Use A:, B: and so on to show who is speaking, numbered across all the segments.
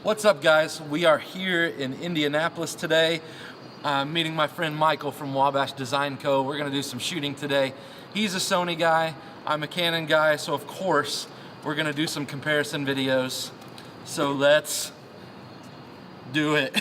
A: What's up, guys? We are here in Indianapolis today. I'm meeting my friend Michael from Wabash Design Co. We're gonna do some shooting today. He's a Sony guy, I'm a Canon guy, so of course we're gonna do some comparison videos. So let's do it.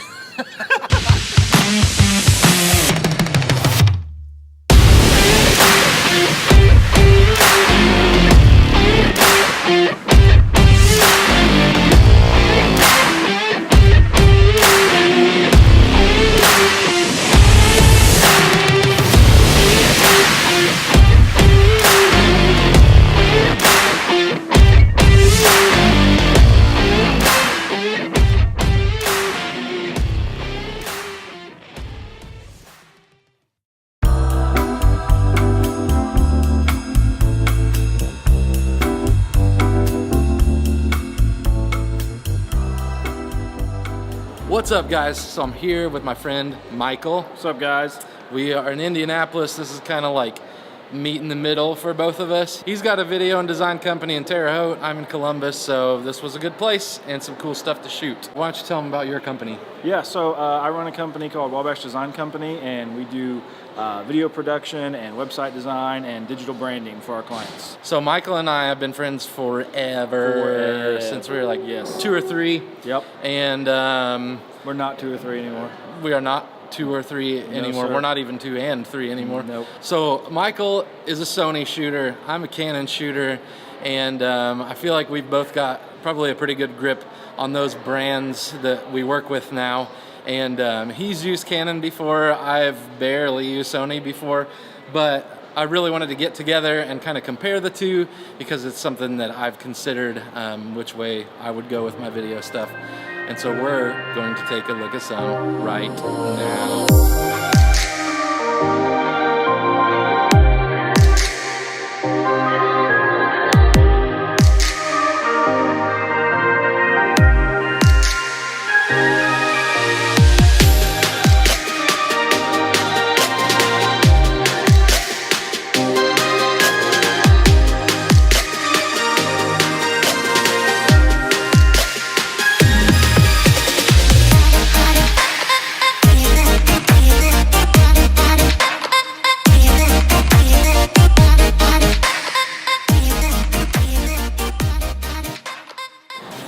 A: What's up, guys? So I'm here with my friend Michael.
B: What's up, guys?
A: We are in Indianapolis. This is kind of like meet in the middle for both of us. He's got a video and design company in Terre Haute. I'm in Columbus, so this was a good place and some cool stuff to shoot. Why don't you tell them about your company?
B: Yeah, so I run a company called Wabash Design Company, and we do video production and website design and digital branding for our clients.
A: So Michael and I have been friends forever. Since we were like 2 or 3.
B: Yep.
A: And
B: we're not 2 or 3 anymore.
A: we are not 2 or 3 anymore.
B: Sir.
A: We're not even 2 and 3 anymore.
B: Nope.
A: So Michael is a Sony shooter. I'm a Canon shooter. And I feel like we've both got probably a pretty good grip on those brands that we work with now. And he's used Canon before. I've barely used Sony before. But I really wanted to get together and kind of compare the two because it's something that I've considered which way I would go with my video stuff. And so we're going to take a look at some right now.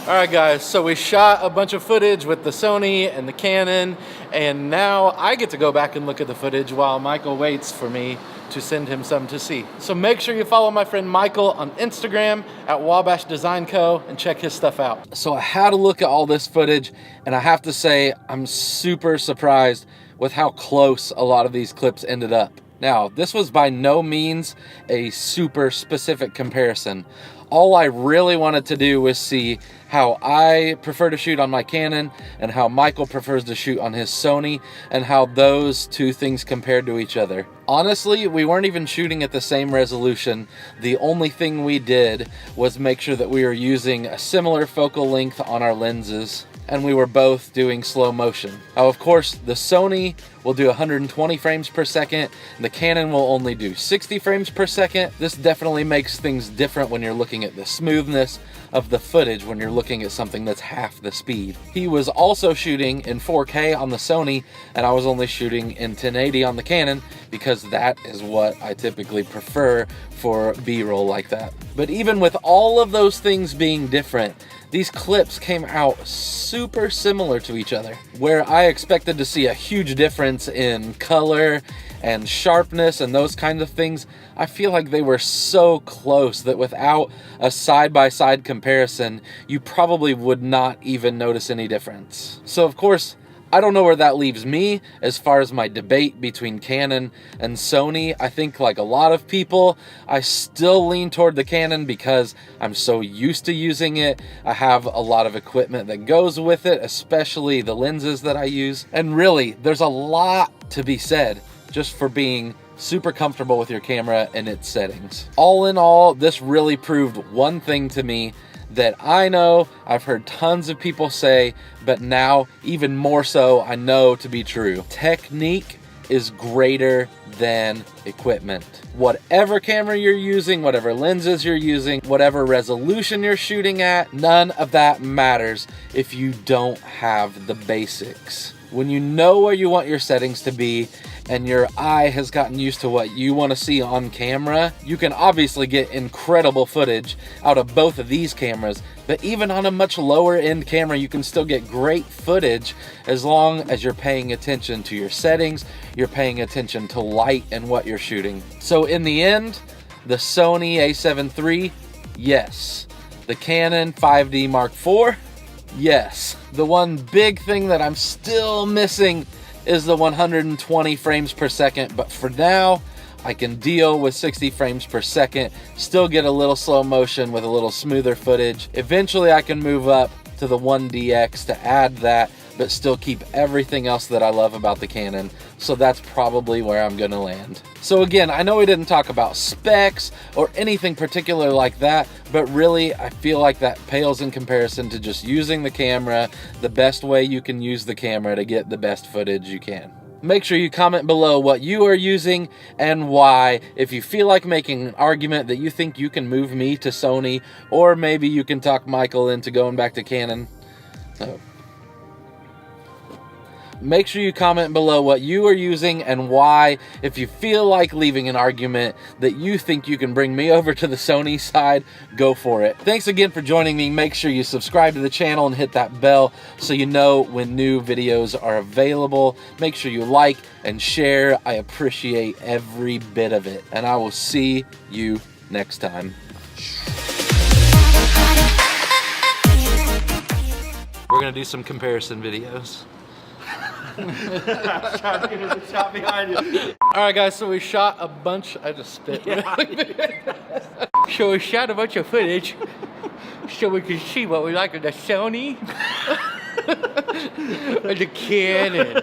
A: Alright guys, so we shot a bunch of footage with the Sony and the Canon, and now I get to go back and look at the footage while Michael waits for me to send him some to see. So make sure you follow my friend Michael on Instagram at Wabash Design Co. and check his stuff out. So I had a look at all this footage, and I have to say I'm super surprised with how close a lot of these clips ended up. Now, this was by no means a super specific comparison. All I really wanted to do was see how I prefer to shoot on my Canon and how Michael prefers to shoot on his Sony and how those two things compared to each other. Honestly, we weren't even shooting at the same resolution. The only thing we did was make sure that we were using a similar focal length on our lenses, and we were both doing slow motion. Now, of course, the Sony will do 120 frames per second, and the Canon will only do 60 frames per second. This definitely makes things different when you're looking at the smoothness of the footage when you're looking at something that's half the speed. He was also shooting in 4K on the Sony, and I was only shooting in 1080 on the Canon because that is what I typically prefer for B-roll like that. But even with all of those things being different, these clips came out super similar to each other. Where I expected to see a huge difference in color and sharpness and those kinds of things, I feel like they were so close that without a side-by-side comparison, you probably would not even notice any difference. So of course, I don't know where that leaves me as far as my debate between Canon and Sony. I think like a lot of people, I still lean toward the Canon because I'm so used to using it. I have a lot of equipment that goes with it, especially the lenses that I use. And really, there's a lot to be said just for being super comfortable with your camera and its settings. All in all, this really proved one thing to me that I know I've heard tons of people say, but now even more so I know to be true. Technique is greater than equipment. Whatever camera you're using, whatever lenses you're using, whatever resolution you're shooting at, none of that matters if you don't have the basics. When you know where you want your settings to be and your eye has gotten used to what you want to see on camera, you can obviously get incredible footage out of both of these cameras, but even on a much lower end camera, you can still get great footage as long as you're paying attention to your settings, you're paying attention to light and what you're shooting. So in the end, the Sony a7 III, yes. The Canon 5D Mark IV, yes. The one big thing that I'm still missing is the 120 frames per second, but for now, I can deal with 60 frames per second, still get a little slow motion with a little smoother footage. Eventually I can move up to the 1DX to add that, but still keep everything else that I love about the Canon. So that's probably where I'm gonna land. So again, I know we didn't talk about specs or anything particular like that, but really I feel like that pales in comparison to just using the camera the best way you can use the camera to get the best footage you can. Make sure you comment below what you are using and why. If you feel like making an argument that you think you can move me to Sony, or maybe you can talk Michael into going back to Canon. Make sure you comment below what you are using and why. If you feel like leaving an argument that you think you can bring me over to the Sony side, go for it. Thanks again for joining me. Make sure you subscribe to the channel and hit that bell so you know when new videos are available. Make sure you like and share. I appreciate every bit of it. And I will see you next time. We're gonna do some comparison videos.
B: Trying to get the shot behind you.
A: Alright guys, so we shot a bunch, I just spit. So we shot a bunch of footage so we can see what we like of the Sony or the Canon.